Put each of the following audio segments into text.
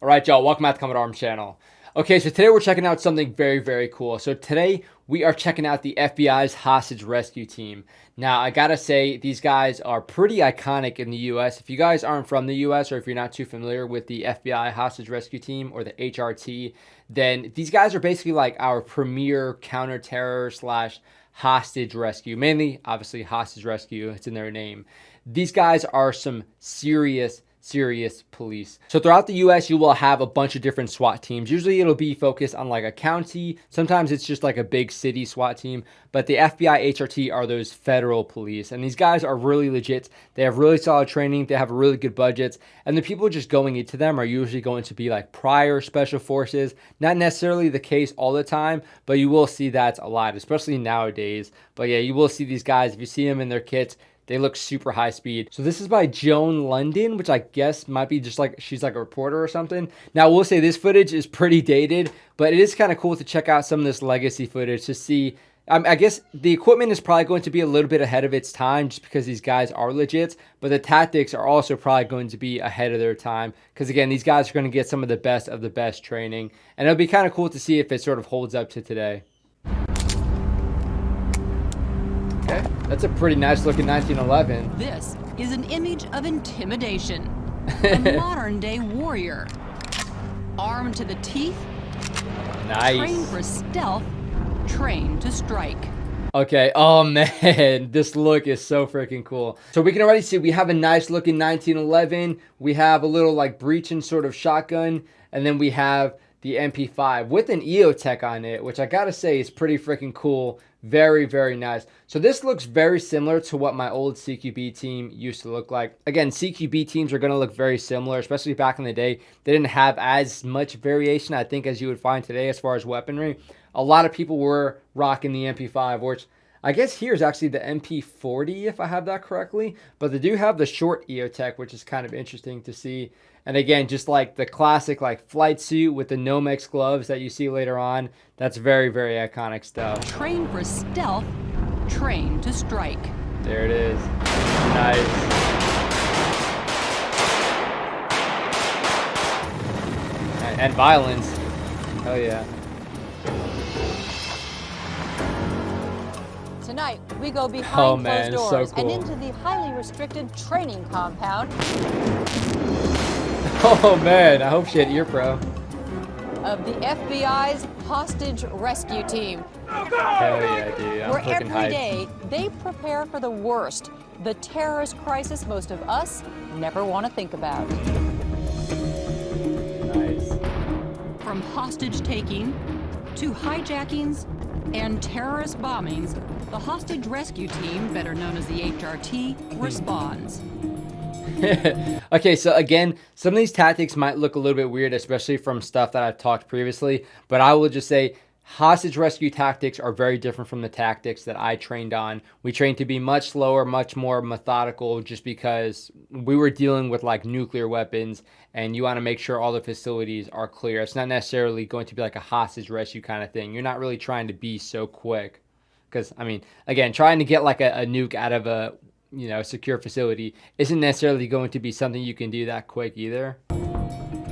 Alright y'all, welcome back to Combat Arms channel. Okay, so today we're checking out something very, very cool. So today we are checking out the FBI's hostage rescue team. Now, I gotta say, these guys are pretty iconic in the US. If you guys aren't from the US or if you're not too familiar with the FBI hostage rescue team or the HRT, then these guys are basically like our premier counter-terror slash hostage rescue. Mainly, obviously, hostage rescue. It's in their name. These guys are some serious police. So throughout the US, you will have a bunch of different SWAT teams. Usually it'll be focused on like a county. Sometimes it's just like a big city SWAT team. But the FBI HRT are those federal police. And these guys are really legit. They have really solid training. They have really good budgets. And the people just going into them are usually going to be like prior special forces. Not necessarily the case all the time, but you will see that a lot, especially nowadays. But yeah, you will see these guys. If you see them in their kits, they look super high speed. So this is by Joan London, which I guess might be just like, she's like a reporter or something. Now, we'll say this footage is pretty dated, but it is kind of cool to check out some of this legacy footage to see. I guess the equipment is probably going to be a little bit ahead of its time just because these guys are legit, but the tactics are also probably going to be ahead of their time because, again, these guys are going to get some of the best training. And it'll be kind of cool to see if it sort of holds up to today. Okay, that's a pretty nice looking 1911. This is an image of intimidation. A modern day warrior. Armed to the teeth. Nice. Trained for stealth. Trained to strike. Okay, oh man, this look is so freaking cool. So we can already see we have a nice looking 1911. We have a little like breaching sort of shotgun. And then we have the Mp5 with an EOTech on it, which I gotta say is pretty freaking cool. Very, very nice. So this looks very similar to what my old CQB team used to look like. Again, CQB teams are going to look very similar, especially back in the day. They didn't have as much variation, I think, as you would find today as far as weaponry. A lot of people were rocking the Mp5, which I guess here is actually the MP40, if I have that correctly. But they do have the short EOTech, which is kind of interesting to see. And again, just like the classic like flight suit with the Nomex gloves that you see later on, that's very, very iconic stuff. Trained for stealth, trained to strike. There it is. Nice. And violence. Hell yeah. Tonight, we go behind closed doors so cool. and into the highly restricted training compound Oh man, I hope she had ear pro. of the FBI's hostage rescue team. Hell yeah, dude. I'm Where freaking every hyped. day they prepare for the worst, the terrorist crisis most of us never want to think about. Nice. From hostage taking to hijackings and terrorist bombings, the hostage rescue team, better known as the HRT, responds. Okay, so again, some of these tactics might look a little bit weird, especially from stuff that I've talked previously, but I will just say hostage rescue tactics are very different from the tactics that I trained on. We trained to be much slower, much more methodical, just because we were dealing with like nuclear weapons and you want to make sure all the facilities are clear. It's not necessarily going to be like a hostage rescue kind of thing. You're not really trying to be so quick because, I mean, again, trying to get like a nuke out of a secure facility isn't necessarily going to be something you can do that quick either.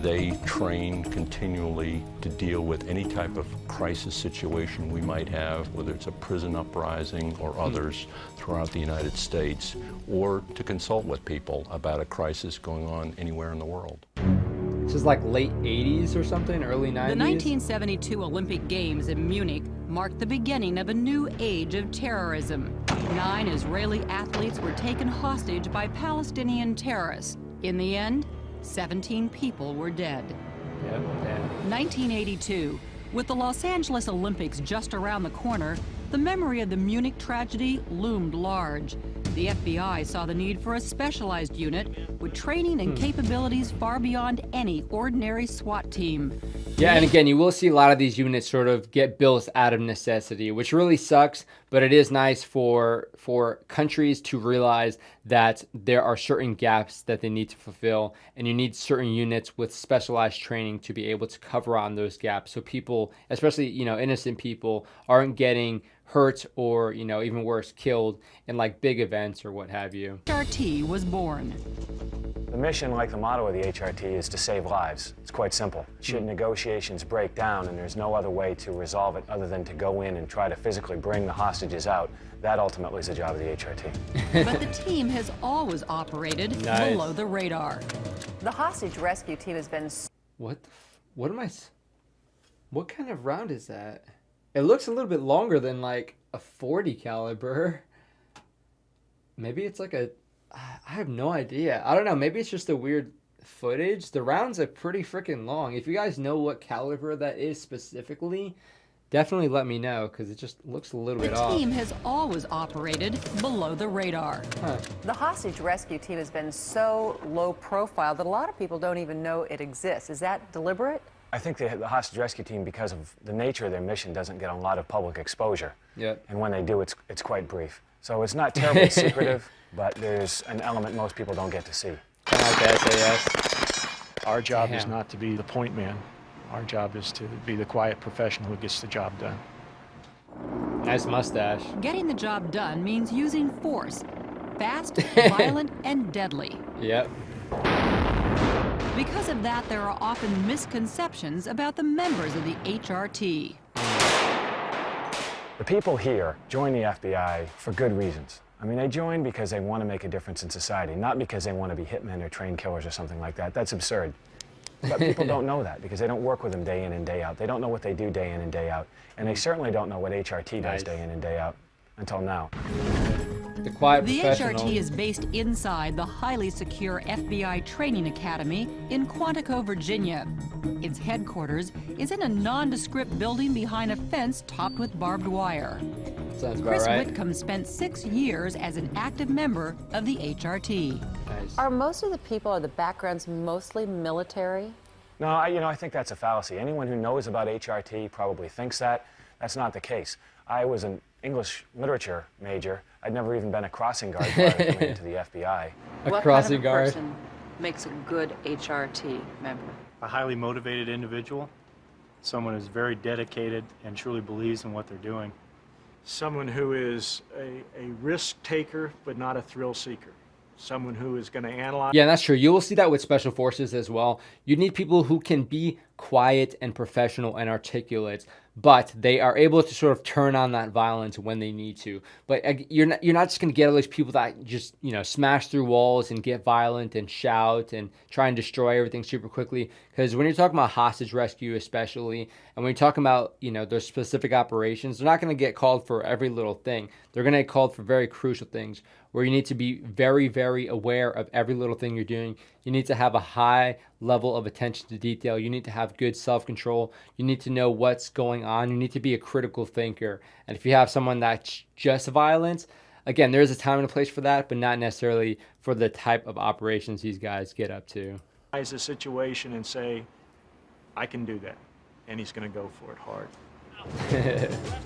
They train continually to deal with any type of crisis situation we might have, whether it's a prison uprising or others throughout the United States, or to consult with people about a crisis going on anywhere in the world. This is like late 80s or something, early 90s? The 1972 Olympic Games in Munich marked the beginning of a new age of terrorism. 9 Israeli athletes were taken hostage by Palestinian terrorists. In the end, 17 people were dead. Yep, damn. 1982. With the Los Angeles Olympics just around the corner, the memory of the Munich tragedy loomed large. The FBI saw the need for a specialized unit with training and capabilities far beyond any ordinary SWAT team. Yeah, and again, you will see a lot of these units sort of get built out of necessity, which really sucks, but it is nice for countries to realize that there are certain gaps that they need to fulfill, and you need certain units with specialized training to be able to cover on those gaps so people, especially, innocent people, aren't getting hurt or, even worse, killed in like big events or what have you. HRT was born. The mission, like the motto of the HRT, is to save lives. It's quite simple. Should negotiations break down and there's no other way to resolve it other than to go in and try to physically bring the hostages out, that ultimately is the job of the HRT. But the team has always operated below the radar. The hostage rescue team has been... What kind of round is that? It looks a little bit longer than like a 40 caliber. Maybe it's like a... I have no idea. I don't know. Maybe it's just a weird footage. The rounds are pretty freaking long. If you guys know what caliber that is specifically, definitely let me know, because it just looks a little bit off. The team has always operated below the radar. The hostage rescue team has been so low profile that a lot of people don't even know it exists. Is that deliberate? I think the hostage rescue team, because of the nature of their mission, doesn't get a lot of public exposure. Yep. And when they do, it's quite brief. So it's not terribly secretive, but there's an element most people don't get to see. Kind of like SAS. Our job is not to be the point man. Our job is to be the quiet professional who gets the job done. Nice mustache. Getting the job done means using force. Fast, violent, and deadly. Yep. Because of that, there are often misconceptions about the members of the HRT. The people here join the FBI for good reasons. I mean, they join because they want to make a difference in society, not because they want to be hitmen or trained killers or something like that. That's absurd. But people don't know that because they don't work with them day in and day out. They don't know what they do day in and day out. And they certainly don't know what HRT does day in and day out until now. The quiet The professional. HRT is based inside the highly secure FBI Training Academy in Quantico, Virginia. Its headquarters is in a nondescript building behind a fence topped with barbed wire. Sounds about Chris right. Whitcomb spent 6 years as an active member of the HRT. Nice. Are most of the people, are the backgrounds mostly military? No, I think that's a fallacy. Anyone who knows about HRT probably thinks that. That's not the case. I was an English literature major. I'd never even been a crossing guard prior to coming into the FBI. A crossing guard. person makes a good HRT member? A highly motivated individual, someone who's very dedicated and truly believes in what they're doing. Someone who is a risk taker, but not a thrill seeker. Someone who is going to analyze. Yeah, that's true. You will see that with special forces as well. You need people who can be quiet and professional and articulate, but they are able to sort of turn on that violence when they need to. But you're not just going to get all these people that just, smash through walls and get violent and shout and try and destroy everything super quickly. Because when you're talking about hostage rescue especially, and when you're talking about, those specific operations, they're not going to get called for every little thing. They're going to get called for very crucial things where you need to be very, very aware of every little thing you're doing. You need to have a high level of attention to detail. You need to have good self-control. You need to know what's going on. You need to be a critical thinker. And if you have someone that's just violent, again, there's a time and a place for that, but not necessarily for the type of operations these guys get up to. Analyze the situation and say, I can do that. And he's going to go for it hard.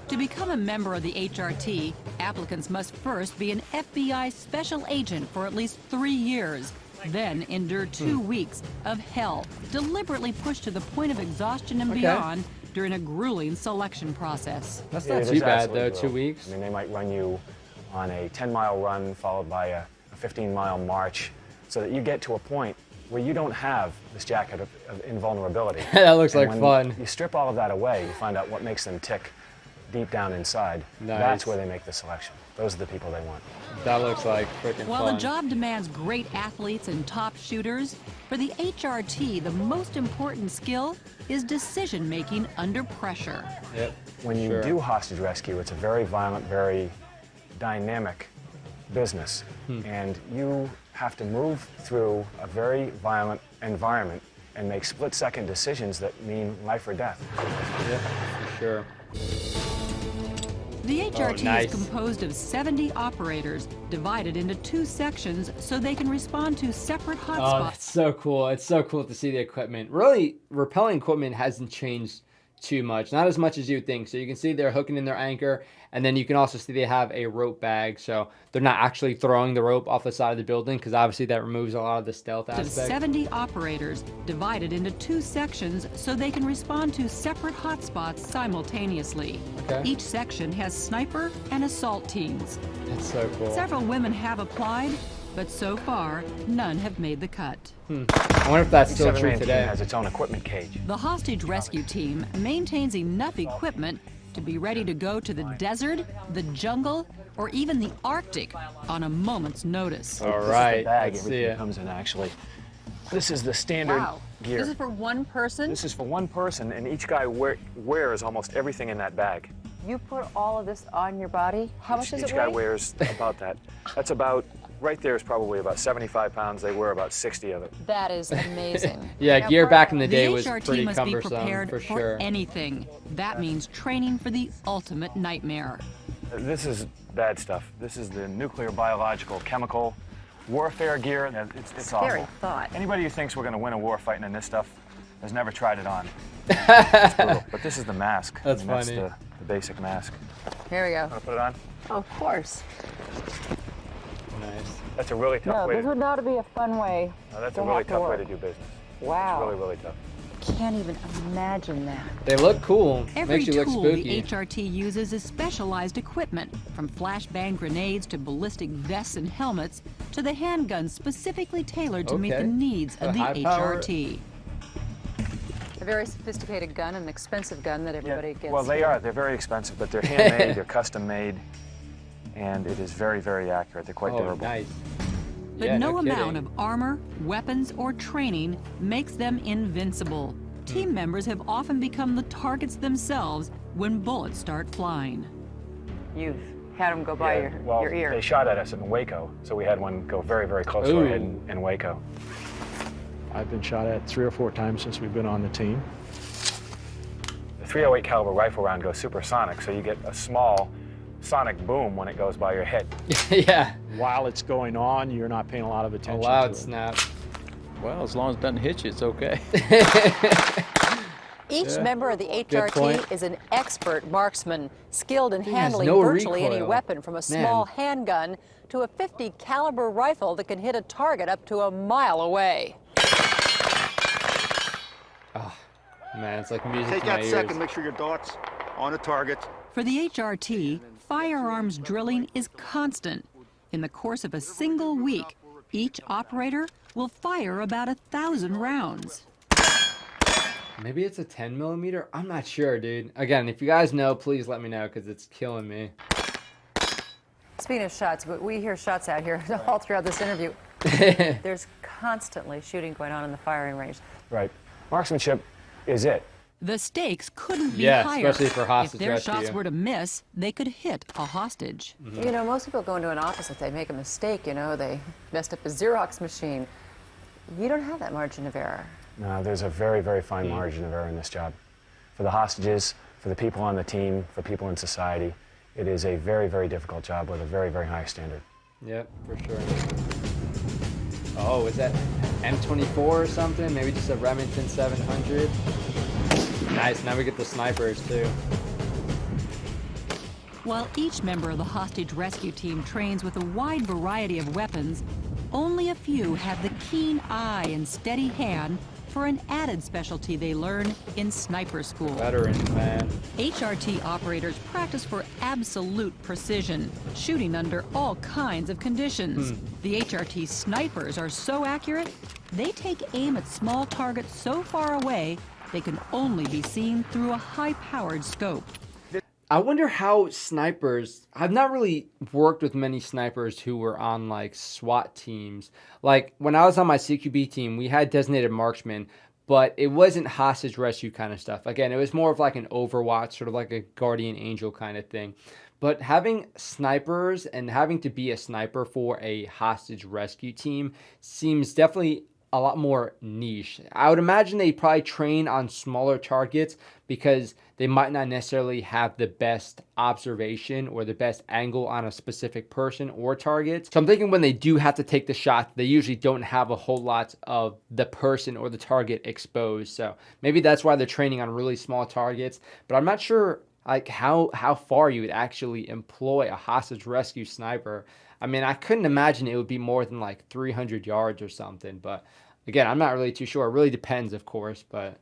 To become a member of the HRT, applicants must first be an FBI special agent for at least 3 years, then endure 2 weeks of hell, deliberately pushed to the point of exhaustion and beyond during a grueling selection process. That's Yeah, not it too is bad, absolutely though, 2 brutal. weeks. I mean, they might run you on a 10-mile run followed by a 15-mile march so that you get to a point where you don't have this jacket of invulnerability. That looks And like when fun. you strip all of that away, you find out what makes them tick deep down inside. Nice. That's where they make the selection. Those are the people they want. That looks like freaking While fun. the job demands great athletes and top shooters, for the HRT, the most important skill is decision-making under pressure. Yep. When you do hostage rescue, it's a very violent, very dynamic business. And you have to move through a very violent environment and make split-second decisions that mean life or death. Yeah, for sure. The HRT nice. is composed of 70 operators divided into 2 sections so they can respond to separate Oh, hotspots. that's so cool. It's so cool to see the equipment. Really, rappelling equipment hasn't changed too much. Not as much as you would think. So you can see they're hooking in their anchor, and then you can also see they have a rope bag. So they're not actually throwing the rope off the side of the building, because obviously that removes a lot of the stealth Of aspect. 70 operators divided into 2 sections so they can respond to separate hotspots simultaneously. Okay. Each section has sniper and assault teams. That's so cool. Several women have applied, but so far, none have made the cut. I wonder if that's still true submarine team today. has its own equipment cage. The hostage rescue team maintains enough equipment to be ready to go to the desert, the jungle, or even the Arctic on a moment's notice. All This is the right, bag let's see everything it. comes in, actually. This is the standard Wow. gear. This is for one person? This is for one person, and each guy wears almost everything in that bag. You put all of this on your body? How much does Each it guy weigh? wears about that. That's about, right there is probably about 75 pounds. They wear about 60 of it. That is amazing. Yeah, Now, gear part- back in the day The was HRT pretty must be cumbersome prepared for for sure. anything. That means training for the ultimate nightmare. This is bad stuff. This is the nuclear, biological, chemical warfare gear. It's Scary awful. thought. Anybody who thinks we're going to win a war fighting in this stuff has never tried it on. It's brutal. But this is the mask. That's That's funny. the basic mask. Here we go. Want to put it on? Of course. Nice. That's a really tough No, way this to would not be a fun way. that's to a really have to tough way work. to do business. Wow. It's really, really tough. Can't even imagine that. They look cool. Every Makes you look tool spooky. the HRT uses is specialized equipment, from flashbang grenades to ballistic vests and helmets to the handguns specifically tailored to meet Okay. the needs A of the high power- HRT. A very sophisticated gun, an expensive gun that everybody gets. Well, they are. They're very expensive, but they're handmade, they're custom made, and it is very, very accurate. They're quite Oh, durable. nice. But Yeah, no amount kidding. of armor, weapons, or training makes them invincible. Team members have often become the targets themselves when bullets start flying. You've had them go by Yeah, well, your ear. they shot at us in Waco, so we had one go very, very close to our head in Waco. I've been shot at 3 or 4 times since we've been on the team. The .308 caliber rifle round goes supersonic, so you get a small sonic boom when it goes by your head. Yeah. While it's going on, you're not paying a lot of A attention loud to it. snap. Well, as long as it doesn't hit you, it's okay. Each member of the point. HRT is an expert marksman, skilled in Thing has handling no virtually any recoil. weapon, from a small handgun to a 50 caliber rifle that can hit a target up to a mile away. Man, it's like music Take to my that ears. second, make sure your dart's on the target. For the HRT, firearms drilling is constant. In the course of a single week, each operator will fire about 1,000 rounds. Maybe it's a 10 millimeter. I'm not sure, dude. Again, if you guys know, please let me know because it's killing me. Speaking of shots, but we hear shots out here all throughout this interview. There's constantly shooting going on in the firing range. Right. Marksmanship is it. The stakes couldn't be Yeah, higher. especially for hostage If their rescue. shots were to miss, they could hit a hostage. You know, most people go into an office if they make a mistake, you know, they messed up a Xerox machine. You don't have that margin of error. No, there's a very, very fine margin of error in this job. For the hostages, for the people on the team, for people in society, it is a very, very difficult job with a very, very high standard. Yep, for sure. Oh, is that M24 or something? Maybe just a Remington 700? Nice, now we get the snipers too. While each member of the hostage rescue team trains with a wide variety of weapons, only a few have the keen eye and steady hand for an added specialty they learn in sniper school. Veterans, man. HRT operators practice for absolute precision, shooting under all kinds of conditions. The HRT snipers are so accurate, they take aim at small targets so far away they can only be seen through a high-powered scope. I wonder how snipers, I've not really worked with many snipers who were on like SWAT teams. Like when I was on my CQB team, we had designated marksmen, but it wasn't hostage rescue kind of stuff. Again, it was more of like an Overwatch, sort of like a guardian angel kind of thing. But having snipers and having to be a sniper for a hostage rescue team seems definitely a lot more niche. I would imagine they probably train on smaller targets because they might not necessarily have the best observation or the best angle on a specific person or target. So I'm thinking when they do have to take the shot, they usually don't have a whole lot of the person or the target exposed. So maybe that's why they're training on really small targets, but I'm not sure like how far you would actually employ a hostage rescue sniper. I mean, I couldn't imagine it would be more than like 300 yards or something, but again, I'm not really too sure. It really depends, of course, but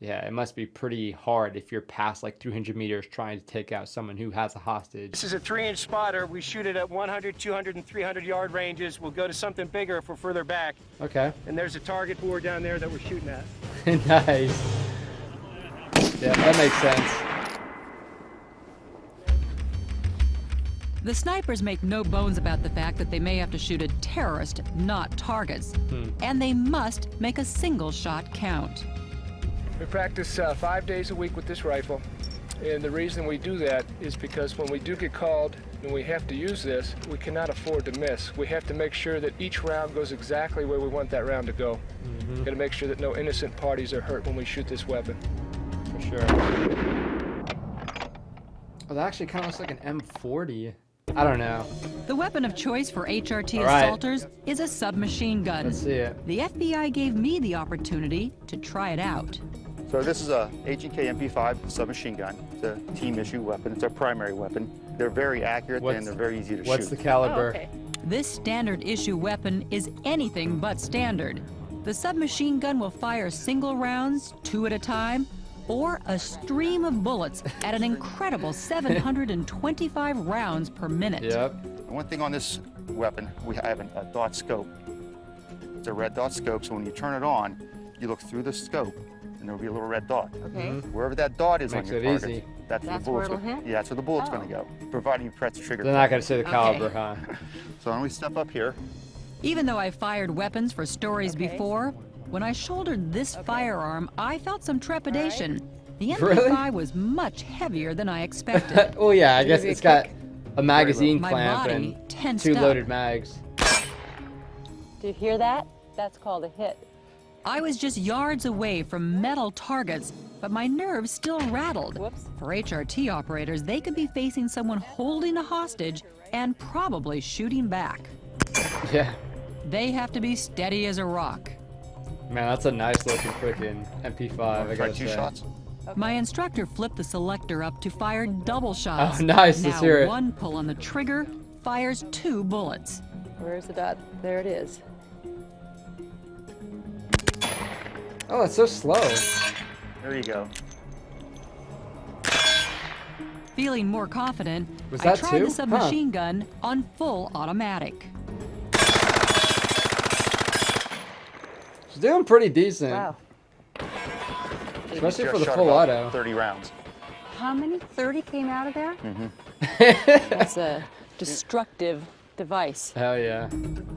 Yeah, it must be pretty hard if you're past like 300 meters trying to take out someone who has a hostage. This is a 3-inch spotter. We shoot it at 100, 200, and 300 yard ranges. We'll go to something bigger if we're further back. Okay. And there's a target board down there that we're shooting at. Nice. Yeah, that makes sense. The snipers make no bones about the fact that they may have to shoot a terrorist, not targets. And they must make a single shot count. We practice 5 days a week with this rifle, and the reason we do that is because when we do get called and we have to use this, we cannot afford to miss. We have to make sure that each round goes exactly where we want that round to go. Got to make sure that no innocent parties are hurt when we shoot this weapon. For sure. Oh, that actually kind of looks like an M40. I don't know. The weapon of choice for HRT All right. assaulters is a submachine gun. Let's see it. The FBI gave me the opportunity to try it out. So this is a H&K Mp5 Sub Machine Gun. It's a team issue weapon. It's our primary weapon. They're very accurate and they're very easy to shoot. What's the caliber? This standard issue weapon is anything but standard. The submachine gun will fire single rounds, 2 at a time, or a stream of bullets at an incredible 725 rounds per minute. Yep. And one thing on this weapon, we have a dot scope. It's a red dot scope, so when you turn it on, you look through the scope, and there'll be a little red dot. Okay. Wherever that dot is Makes on your it target, easy. that's where the That's bullet's where it'll going. hit? Yeah, that's where the bullet's Oh. going to go, providing you press the trigger. They're not going to say the caliber, huh? So when we step up here, Even though I fired weapons for stories before, when I shouldered this firearm, I felt some trepidation. The MP5 Really? was much heavier than I expected. Oh yeah, I guess give you it's a got kick? a magazine My clamp body and tensed 2 up. loaded mags. Do you hear that? That's called a hit. I was just yards away from metal targets, but my nerves still rattled. Whoops. For HRT operators, they could be facing someone holding a hostage and probably shooting back. Yeah. They have to be steady as a rock. Man, that's a nice looking freaking MP5, I try gotta 2 say. shots. My instructor flipped the selector up to fire double shots. Oh, nice. Now Let's hear it. one pull on the trigger fires 2 bullets. Where's the dot? There it is. Oh, it's so slow. There you go. Feeling more confident, Was I that tried 2? the submachine gun on full automatic. She's doing pretty decent. Wow. Especially Just for the shot full about auto. 30 rounds. How many? 30 came out of there? Mm-hmm. That's a destructive device. Hell yeah.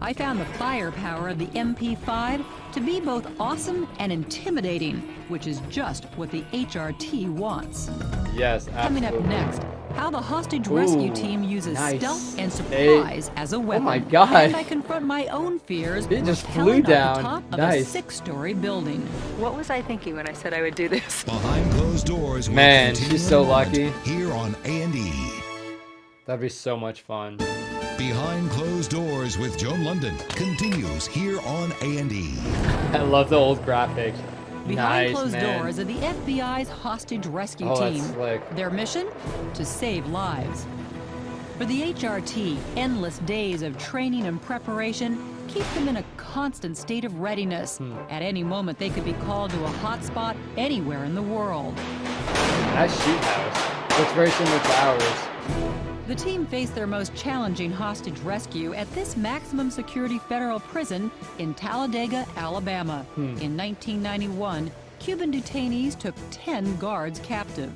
I found the firepower of the MP5 to be both awesome and intimidating, which is just what the HRT wants. Yes, Coming absolutely. up next, how the hostage rescue Ooh, team uses nice. stealth and surprise as a weapon. my God. And I confront my own fears. He just of flew Helen down. At the top of Nice. a 6-story building. What was I thinking when I said I would do this? Behind Closed Doors. will Man, continue she's so in a moment lucky. Here on A&E. That'd be so much fun. Behind Closed Doors with Joan London continues here on A&E. I love the old graphics. Behind Nice, closed man. doors are the FBI's hostage rescue Oh, that's team. slick. Their mission? To save lives. For the HRT, endless days of training and preparation keep them in a constant state of readiness. At any moment, they could be called to a hotspot anywhere in the world. Nice shoot house. Looks very similar to ours. The team faced their most challenging hostage rescue at this maximum security federal prison in Talladega, Alabama. In 1991, Cuban detainees took 10 guards captive.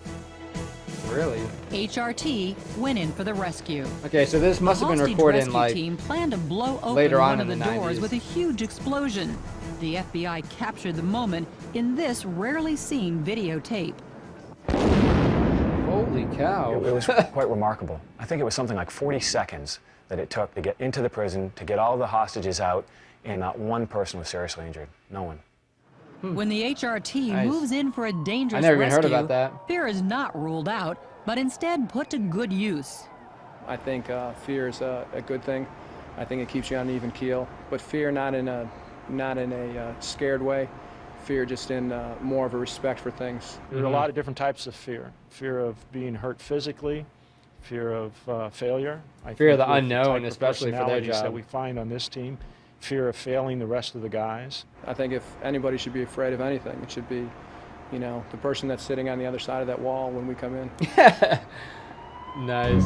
Really? HRT went in for the rescue. Okay, so this must have been The hostage recorded rescue in like team planned to blow open later on one of in the the doors 90s. with a huge explosion. The FBI captured the moment in this rarely seen videotape. Holy cow. It was quite remarkable. I think it was something like 40 seconds that it took to get into the prison, to get all the hostages out, and not one person was seriously injured. No one. When the HRT Nice. moves in for a dangerous I never even rescue, heard about that. fear is not ruled out, but instead put to good use. I think fear is a good thing. I think it keeps you on an even keel, but fear not in a scared way. Fear just in more of a respect for things. There are a lot of different types of fear. Fear of being hurt physically, fear of failure. Fear of think the with unknown, type of especially for their personalities job. that we find on this team. Fear of failing the rest of the guys. I think if anybody should be afraid of anything, it should be you know, the person that's sitting on the other side of that wall when we come in. Nice.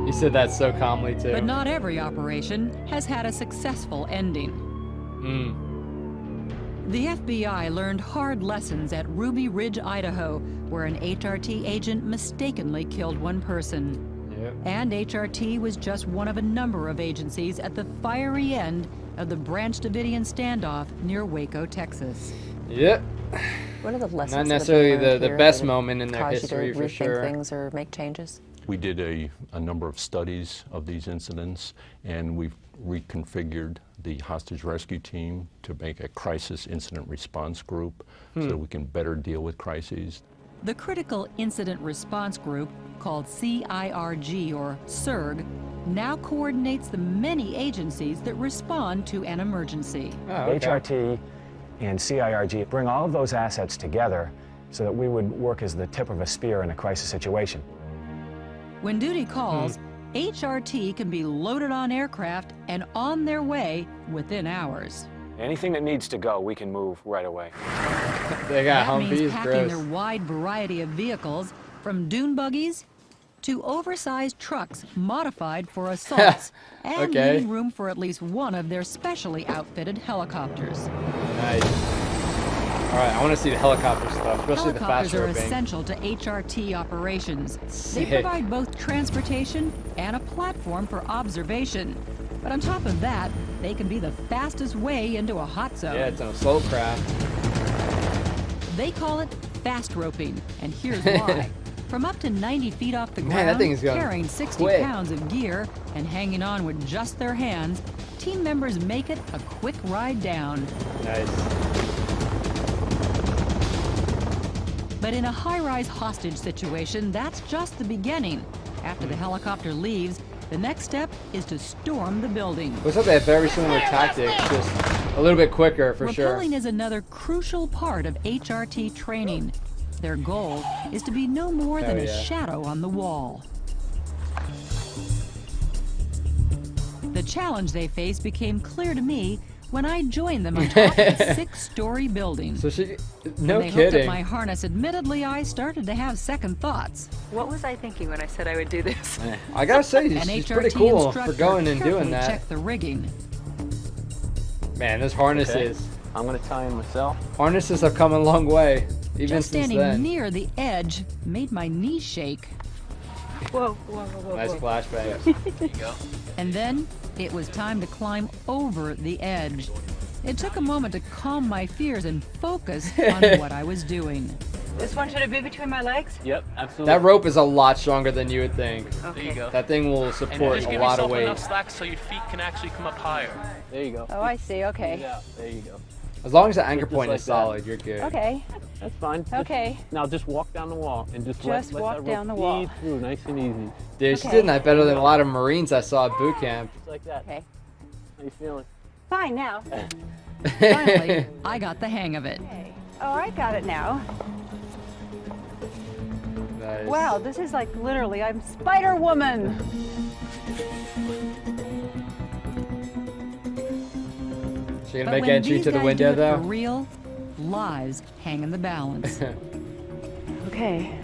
You said that so calmly too. But not every operation has had a successful ending. The FBI learned hard lessons at Ruby Ridge, Idaho, where an HRT agent mistakenly killed one person. Yep. And HRT was just one of a number of agencies at the fiery end of the Branch Davidian standoff near Waco, Texas. Yep. What are the lessons? Not necessarily that the best moment in their cause history, you to for rethink sure. things or make changes? We did a number of studies of these incidents, and we've reconfigured the hostage rescue team to make a crisis incident response group so that we can better deal with crises. The Critical Incident Response Group, called CIRG or CIRG, now coordinates the many agencies that respond to an emergency. Oh, okay. HRT and CIRG bring all of those assets together so that we would work as the tip of a spear in a crisis situation. When duty calls, HRT can be loaded on aircraft and on their way within hours. Anything that needs to go, we can move right away. They got That means Humvees, packing gross. their wide variety of vehicles, from dune buggies to oversized trucks modified for assaults, and Okay. leaving room for at least one of their specially outfitted helicopters. Nice. All right, I want to see the helicopter stuff, especially the fast Helicopters are roping. essential to HRT operations. They Sick. provide both transportation and a platform for observation. But on top of that, they can be the fastest way into a hot zone. Yeah, it's on a slow craft. They call it fast roping, and here's why. From up to 90 feet off the Man, that ground, thing is going carrying 60 quick. pounds of gear and hanging on with just their hands, team members make it a quick ride down. Nice. But in a high-rise hostage situation, that's just the beginning. After the helicopter leaves, the next step is to storm the building. Looks like they have very similar tactics, just a little bit quicker for sure. Rappelling is another crucial part of HRT training. Their goal is to be no more than a shadow on the wall. The challenge they face became clear to me when I joined them on top of a 6-story building. So no when they hooked up kidding. my harness, admittedly, I started to have second thoughts. What was I thinking when I said I would do this? I gotta say, An she's HRT pretty cool for instructor going and doing carefully that. checked the rigging. Man, those harnesses. I'm gonna tie in myself. Harnesses have come a long way, even Just since standing then. near the edge made my knees shake. Whoa, whoa, whoa, Nice whoa. flashbang. There you go. And then it was time to climb over the edge. It took a moment to calm my fears and focus on what I was doing. This one should it be between my legs? Yep, absolutely. That rope is a lot stronger than you would think. There you go. That thing will And support just a give lot of yourself weight. enough slack so your feet can actually come up higher. There you go. Oh, I see. Okay. Yeah, there you go. As long as the anchor Just point like is that. solid, you're good. Okay. That's fine. Okay. Now just walk down the wall and just Just let walk that down rope the wall. feed through, nice and easy. Dude, she's Okay. doing that better than a lot of Marines I saw at boot camp. Just like that. Okay. How you feeling? Fine now. Finally, I got the hang of it. Okay. Oh, I got it now. Nice. Wow, this is like literally, I'm Spider Woman. She gonna But make when entry these to the guys window do it for though? real, lives hang in the balance. Okay.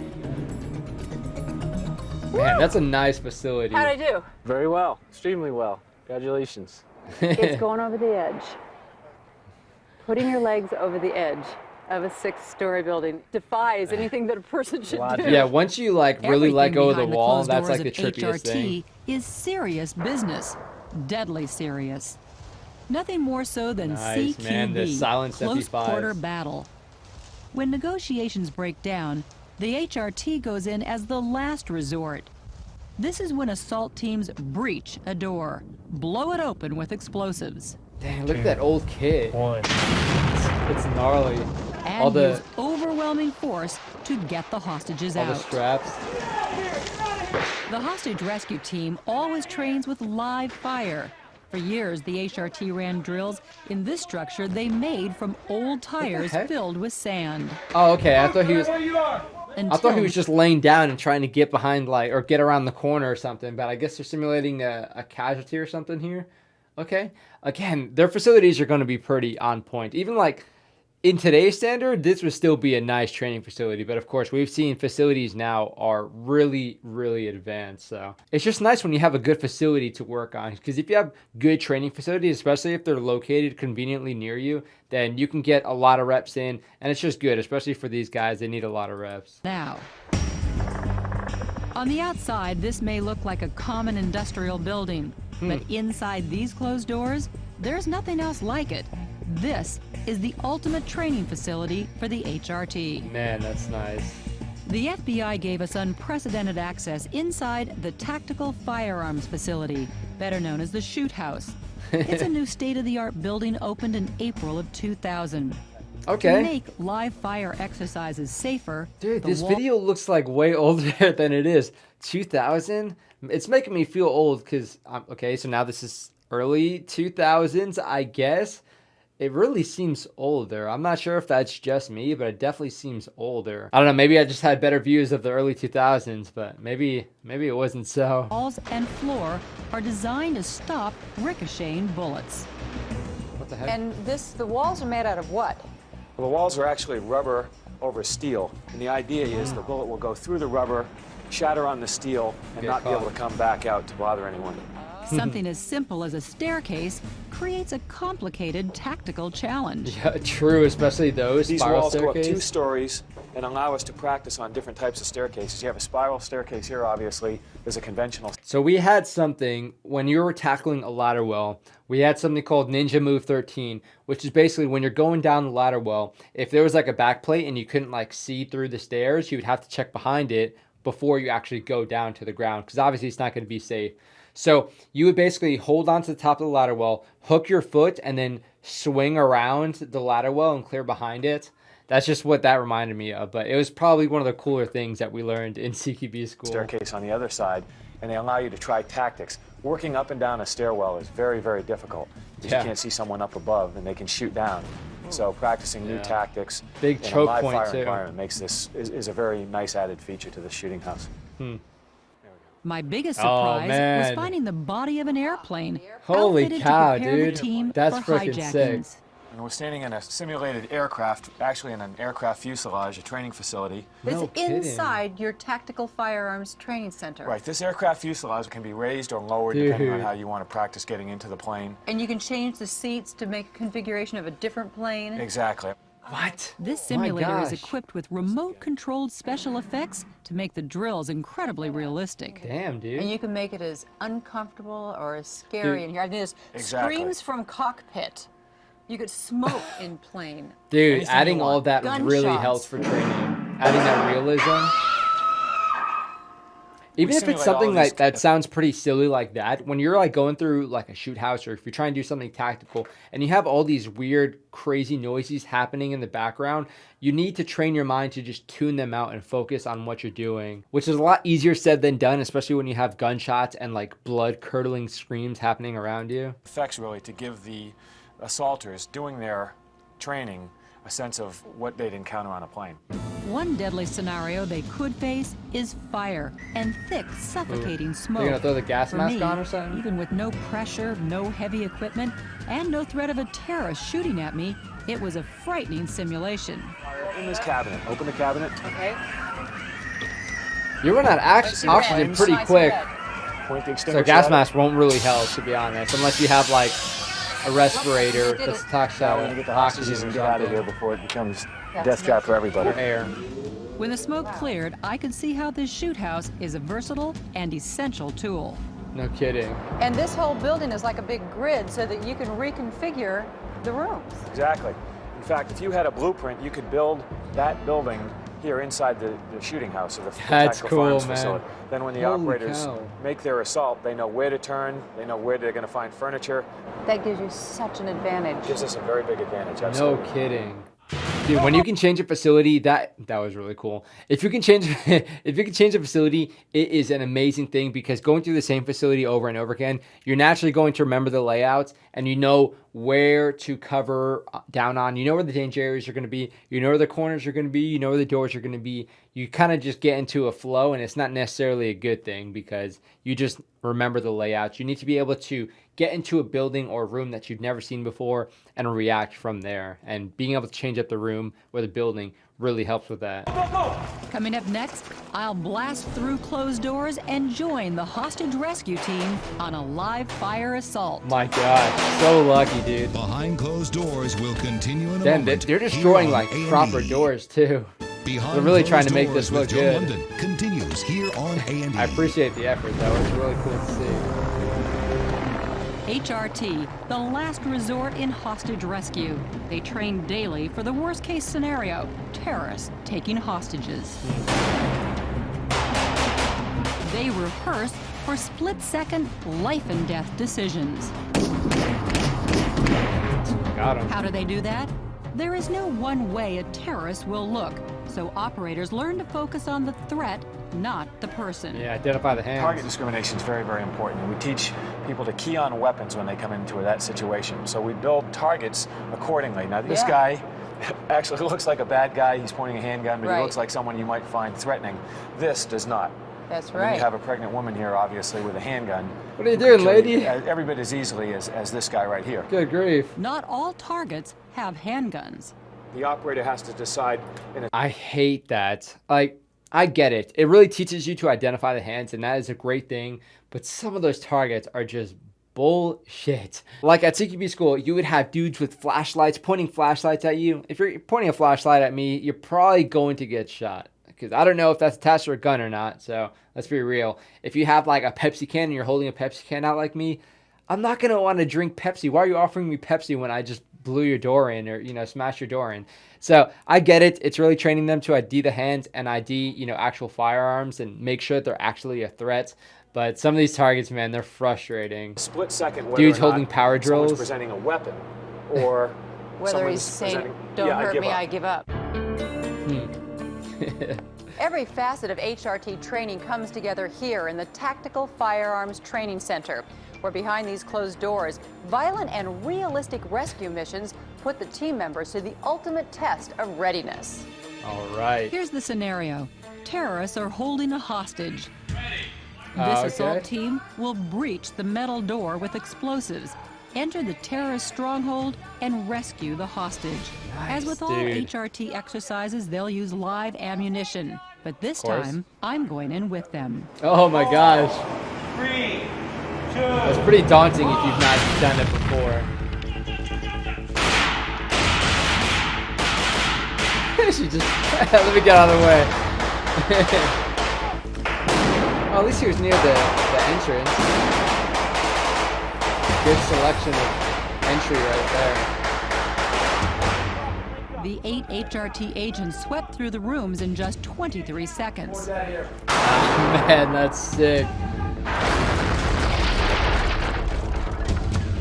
Man, that's a nice facility. How'd I do? Very well. Extremely well. Congratulations. It's going over the edge. Putting your legs over the edge of a 6-story building defies anything that a person should do. Yeah, once you like really let Everything go of the behind wall, closed that's doors like the of trippiest thing. HRT is serious business, deadly serious. Nothing more so than Nice, CQB, man, the silent close 75s. quarter battle. When negotiations break down, the HRT goes in as the last resort. This is when assault teams breach a door, blow it open with explosives, Dang, look at that old kit. It's gnarly. and All the use overwhelming force to get the hostages all out. the straps. The hostage rescue team always trains with live fire. For years, the HRT ran drills in this structure they made from old tires heck? filled with sand. Oh, okay. I thought he was. I thought he Until was just laying down and trying to get behind, like, or get around the corner or something. But I guess they're simulating a casualty or something here. Okay. Again, their facilities are going to be pretty on point. Even like in today's standard, this would still be a nice training facility. But of course, we've seen facilities now are really, really advanced. So it's just nice when you have a good facility to work on. Because if you have good training facilities, especially if they're located conveniently near you, then you can get a lot of reps in. And it's just good, especially for these guys. They need a lot of reps. Now, on the outside, this may look like a common industrial building. But inside these closed doors, there's nothing else like it. This is the ultimate training facility for the HRT. Man, that's nice. The FBI gave us unprecedented access inside the Tactical Firearms Facility, better known as the Shoot House. It's a new state-of-the-art building opened in April of 2000. Okay. To make live fire exercises safer, dude, this video looks like way older than it is. 2000? It's making me feel old because, okay, so now this is early 2000s, I guess. It really seems older. I'm not sure if that's just me, but it definitely seems older. I don't know, maybe I just had better views of the early 2000s, but maybe it wasn't so. Walls and floor are designed to stop ricocheting bullets. What the heck? And the walls are made out of what? Well, the walls are actually rubber over steel, and the idea is the bullet will go through the rubber, shatter on the steel, and not be able to come back out to bother anyone. Something as simple as a staircase creates a complicated tactical challenge. Yeah, true, especially those These spiral walls go up 2 staircases. stories and allow us to practice on different types of staircases. You have a spiral staircase here, obviously. There's a conventional. So we had something, when you were tackling a ladder well, we had something called Ninja Move 13, which is basically when you're going down the ladder well, if there was like a back plate and you couldn't like see through the stairs, you would have to check behind it before you actually go down to the ground, because obviously it's not going to be safe. So you would basically hold on to the top of the ladder well, hook your foot, and then swing around the ladder well and clear behind it. That's just what that reminded me of. But it was probably one of the cooler things that we learned in CQB school. Staircase on the other side, and they allow you to try tactics. Working up and down a stairwell is very, very difficult because you can't see someone up above and they can shoot down. So practicing new tactics Big in choke a live point fire too. environment makes this is a very nice added feature to the shooting house. My biggest surprise was man. finding the body of an airplane Holy outfitted cow, to prepare the dude. team That's for freaking hijackings. sick. And we're standing in a simulated aircraft, actually in an aircraft fuselage, a training facility. It's inside your Tactical Firearms Training Center. Right, this aircraft fuselage can be raised or lowered depending on how you want to practice getting into the plane. And you can change the seats to make a configuration of a different plane. Exactly. What? This Oh simulator is equipped with remote-controlled special effects to make the drills incredibly realistic. Damn, dude. And you can make it as uncomfortable or as scary Dude. in here. I mean, there's screams from cockpit. You could smoke in plane. Dude, Anything adding you all want. that really Gunshots. helps for training. Adding that realism. Even if it's simulate all something these- like that sounds pretty silly like that, when you're like going through like a shoot house or if you're trying to do something tactical and you have all these weird, crazy noises happening in the background, you need to train your mind to just tune them out and focus on what you're doing, which is a lot easier said than done, especially when you have gunshots and like blood-curdling screams happening around you. Effects really to give the assaulters doing their training a sense of what they'd encounter on a plane. One deadly scenario they could face is fire and thick, suffocating smoke. They're gonna throw the gas For mask me, on or something? Even with no pressure, no heavy equipment, and no threat of a terrorist shooting at me, it was a frightening simulation. In this cabinet, open the cabinet. Okay. You run out of oxygen pretty quick, Point the so extinguisher gas at it. mask won't really help, to be honest, unless you have like a respirator that's talks Now out we're gonna get the hostages and get out of here before it becomes death trap for everybody. Air. When the smoke cleared, I could see how this shoot house is a versatile and essential tool. No kidding. And this whole building is like a big grid so that you can reconfigure the rooms. Exactly. In fact, if you had a blueprint, you could build that building here inside the shooting house or the That's tactical cool, firearms man. facility. Then when the Holy operators cow. make their assault, they know where to turn, they know where they're going to find furniture. That gives you such an advantage. Gives us a very big advantage. No Absolutely. kidding. Dude, when you can change a facility, that was really cool. If you can change a facility, it is an amazing thing because going through the same facility over and over again, you're naturally going to remember the layouts and you know where to cover down on. You know where the danger areas are going to be. You know where the corners are going to be. You know where the doors are going to be. you kind of just get into a flow, and it's not necessarily a good thing because you just remember the layouts. You need to be able to get into a building or room that you've never seen before and react from there. And being able to change up the room or the building really helps with that. Coming up next, I'll blast through closed doors and join the hostage rescue team on a live fire assault. My God, so lucky, dude. Behind closed doors will continue in a Then moment. they're destroying like proper doors too. Behind They're really trying to Closed make this Doors look with Joe good. London continues here on A&E. I appreciate the effort though. It's really cool to see. HRT, the last resort in hostage rescue. They train daily for the worst case scenario, terrorists taking hostages. They rehearse for split-second life and death decisions. Got him. How do they do that? There is no one way a terrorist will look, so operators learn to focus on the threat, not the person. Yeah, identify the hands. Target discrimination is very, very important. And we teach people to key on weapons when they come into that situation. So we build targets accordingly. Now, this guy actually looks like a bad guy. He's pointing a handgun, but he looks like someone you might find threatening. This does not. That's And then you have a pregnant woman here, obviously, with a handgun. What are you doing, lady? Every bit as easily as this guy right here. Good grief. Not all targets have handguns. The operator has to decide in a I hate that. Like, I get it. It really teaches you to identify the hands, and that is a great thing. But some of those targets are just bullshit. Like at CQB school, you would have dudes with flashlights pointing flashlights at you. If you're pointing a flashlight at me, you're probably going to get shot. Because I don't know if that's attached to a gun or not. So let's be real. If you have like a Pepsi can and you're holding a Pepsi can out like me, I'm not going to want to drink Pepsi. Why are you offering me Pepsi when I just blew your door in or, you know, smash your door in? So I get it. It's really training them to ID the hands and ID, you know, actual firearms and make sure that they're actually a threat. But some of these targets, man, they're frustrating. split second, whether Dudes or not holding power someone's drills. presenting a weapon or Whether he's someone's saying, presenting, don't hurt give me, up. I give up. Hmm. Every facet of HRT training comes together here in the Tactical Firearms Training Center, where behind these closed doors, violent and realistic rescue missions put the team members to the ultimate test of readiness. All right. Here's the scenario. Terrorists are holding a hostage. This Okay. assault team will breach the metal door with explosives, enter the terrorist stronghold, and rescue the hostage. As with all dude. HRT exercises, they'll use live ammunition. But this course. time, I'm going in with them. Oh my gosh. 3, 2. That's pretty daunting if you've not done it before. She just, let me get out of the way. Oh, at least he was near the entrance. Good selection of entry right there. The 8 HRT agents swept through the rooms in just 23 seconds. Man, that's sick.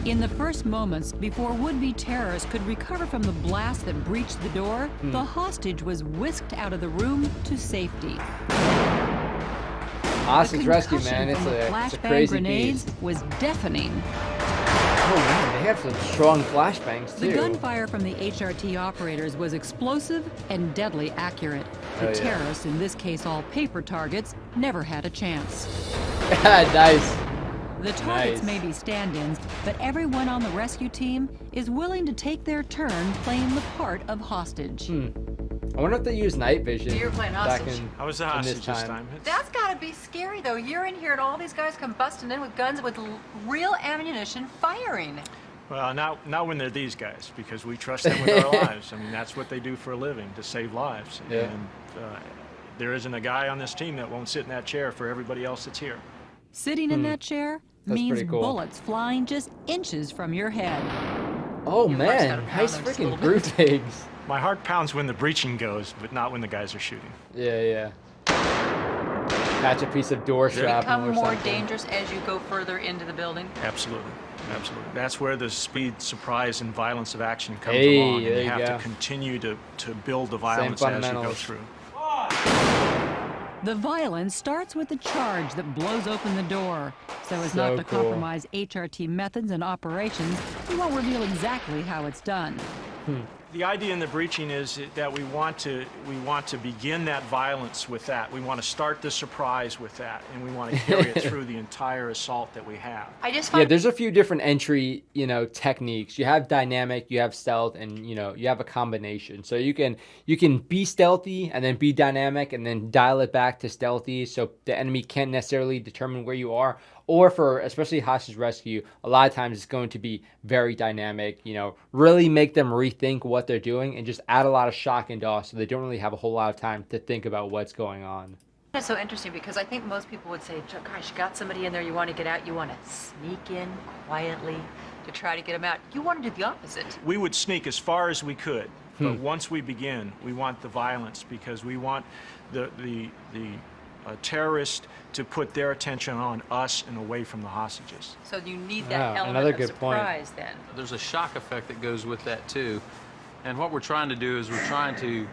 In the first moments before would-be terrorists could recover from the blast that breached the door, the hostage was whisked out of the room to safety. Hostage rescue, concussion man. from the It's a flashbang crazy grenades beast. was deafening. Oh man, they have some strong flashbangs The too. gunfire from the HRT operators was explosive and deadly accurate. The Oh, yeah. terrorists, in this case all paper targets, never had a chance. Nice. The targets Nice. may be stand-ins, but everyone on the rescue team is willing to take their turn playing the part of hostage. I wonder if they use night vision. You're playing back hostage. in, How was the in hostage this this time. time? That's gotta be scary though. You're in here and all these guys come busting in with guns with real ammunition firing. Well, not when they're these guys, because we trust them with our lives. I mean, that's what they do for a living, to save lives. Yeah. And there isn't a guy on this team that won't sit in that chair for everybody else that's here. Sitting in that chair That's means pretty cool. bullets flying just inches from your head. Oh Your heart's gotta man, pound nice there just a freaking little group things. My heart pounds when the breaching goes, but not when the guys are shooting. Yeah. Catch a piece of door shrapnel Become or more something. dangerous as you go further into the building. Absolutely. Absolutely. That's where the speed, surprise, and violence of action comes Hey, along. there And you you have go. to continue to build the violence as you go fundamentals. through. The violence starts with the charge that blows open the door. So as So not to cool. compromise HRT methods and operations, we won't reveal exactly how it's done. The idea in the breaching is that we want to begin that violence with that. We want to start the surprise with that, and we want to carry it through the entire assault that we have. Yeah, there's a few different entry, techniques. You have dynamic, you have stealth, and you have a combination. So you can be stealthy and then be dynamic and then dial it back to stealthy so the enemy can't necessarily determine where you are. Or for especially hostage rescue, a lot of times it's going to be very dynamic, really make them rethink what they're doing and just add a lot of shock and awe so they don't really have a whole lot of time to think about what's going on. That's so interesting because I think most people would say, gosh, you got somebody in there, you want to get out, you want to sneak in quietly to try to get them out. You want to do the opposite. We would sneak as far as we could, but once we begin, we want the violence because we want the terrorists to put their attention on us and away from the hostages. So you need that element another of good surprise point. then. There's a shock effect that goes with that too. And what we're trying to do is we're trying to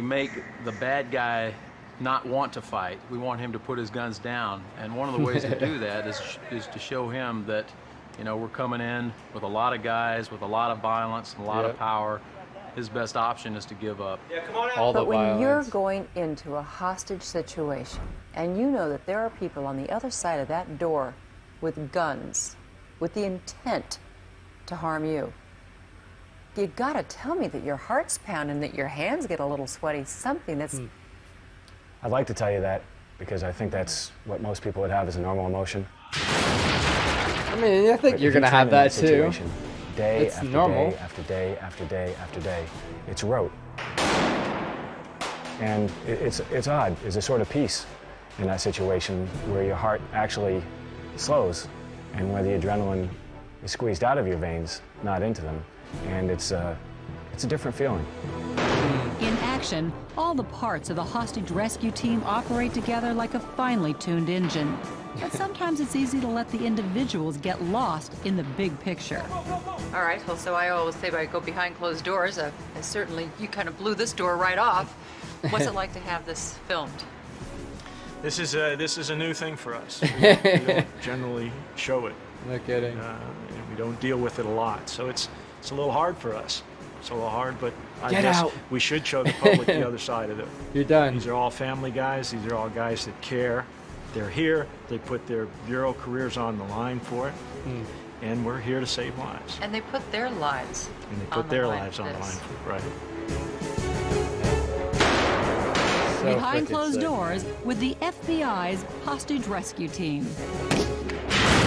make the bad guy not want to fight. We want him to put his guns down. And one of the ways to do that is to show him that, we're coming in with a lot of guys, with a lot of violence and a lot of power. His best option is to give up. Yeah, come on out. All the But when violence. you're going into a hostage situation and you know that there are people on the other side of that door with guns, with the intent to harm you, you gotta tell me that your heart's pounding, that your hands get a little sweaty, something that's... I'd like to tell you that because I think that's what most people would have as a normal emotion. I mean, I think But you're if you going to train have in that too. situation, Day It's after normal. day after day after day after day, it's rote. And it's odd. There's a sort of peace in that situation where your heart actually slows and where the adrenaline is squeezed out of your veins, not into them. And it's a different feeling. In action, all the parts of the hostage rescue team operate together like a finely tuned engine. But sometimes it's easy to let the individuals get lost in the big picture. All right, well, so I always say I go behind closed doors. Certainly, you kind of blew this door right off. What's it like to have this filmed? This is a new thing for us. We don't generally show it. No kidding. And we don't deal with it a lot, so it's a little hard for us. It's a little hard, but I Get guess out. we should show the public the other side of it. You're done. These are all family guys. These are all guys that care. They're here. They put their bureau careers on the line for it, and we're here to save lives. And they put their lives And they on put the their line lives for on the this. line for it, right. So Behind freaking closed sick. doors with the FBI's hostage rescue team.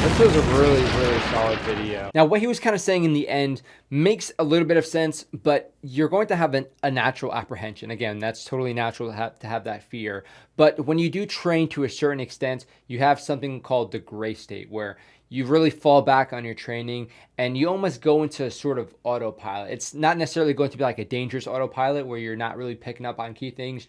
This was a really, really solid video. Now, what he was kind of saying in the end makes a little bit of sense, but you're going to have a natural apprehension. Again, that's totally natural to have that fear. But when you do train to a certain extent, you have something called the gray state, where you really fall back on your training and you almost go into a sort of autopilot. It's not necessarily going to be like a dangerous autopilot where you're not really picking up on key things.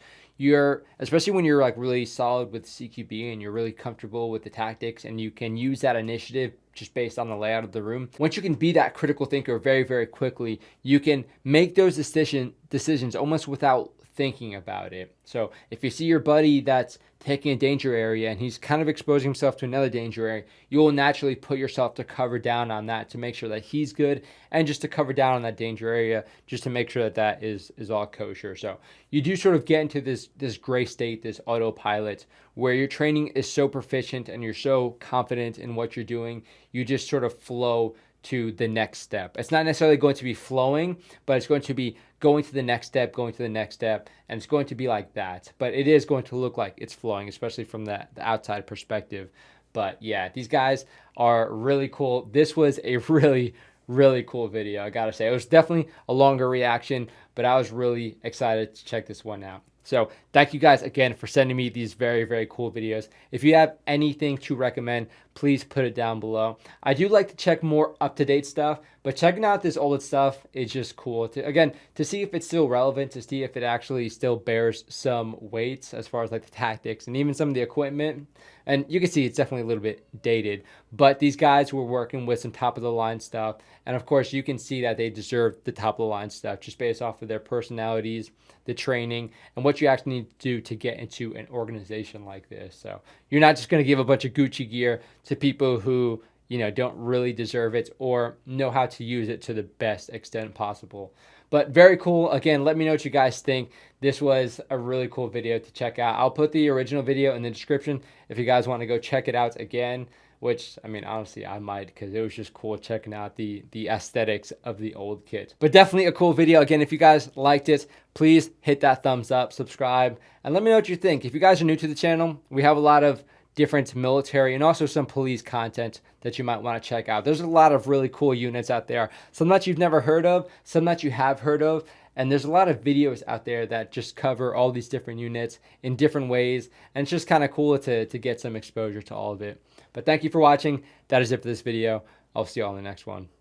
Especially when you're like really solid with CQB and you're really comfortable with the tactics and you can use that initiative just based on the layout of the room. Once you can be that critical thinker very, very quickly, you can make those decisions almost without thinking about it. So if you see your buddy that's taking a danger area and he's kind of exposing himself to another danger area, you will naturally put yourself to cover down on that to make sure that he's good and just to cover down on that danger area just to make sure that is all kosher. So you do sort of get into this gray state, this autopilot, where your training is so proficient and you're so confident in what you're doing, you just sort of flow to the next step. It's not necessarily going to be flowing, but it's going to be going to the next step, going to the next step, and it's going to be like that. But it is going to look like it's flowing, especially from the outside perspective. But yeah, these guys are really cool. This was a really, really cool video, I gotta say. It was definitely a longer reaction, but I was really excited to check this one out. So thank you guys again for sending me these very, very cool videos. If you have anything to recommend, please put it down below. I do like to check more up-to-date stuff, but checking out this old stuff is just cool. To see if it's still relevant, to see if it actually still bears some weight as far as like the tactics and even some of the equipment. And you can see it's definitely a little bit dated, but these guys were working with some top-of-the-line stuff. And of course, you can see that they deserve the top-of-the-line stuff just based off of their personalities, the training, and what you actually need to do to get into an organization like this. So you're not just going to give a bunch of Gucci gear to people who, you know, don't really deserve it or know how to use it to the best extent possible. But very cool. Again, let me know what you guys think. This was a really cool video to check out. I'll put the original video in the description if you guys want to go check it out again, which, I mean, honestly, I might, because it was just cool checking out the aesthetics of the old kit. But definitely a cool video. Again, if you guys liked it, please hit that thumbs up, subscribe, and let me know what you think. If you guys are new to the channel, we have a lot of different military and also some police content that you might want to check out. There's a lot of really cool units out there, some that you've never heard of, some that you have heard of, and there's a lot of videos out there that just cover all these different units in different ways, and it's just kind of cool to get some exposure to all of it. But thank you for watching. That is it for this video. I'll see you all in the next one.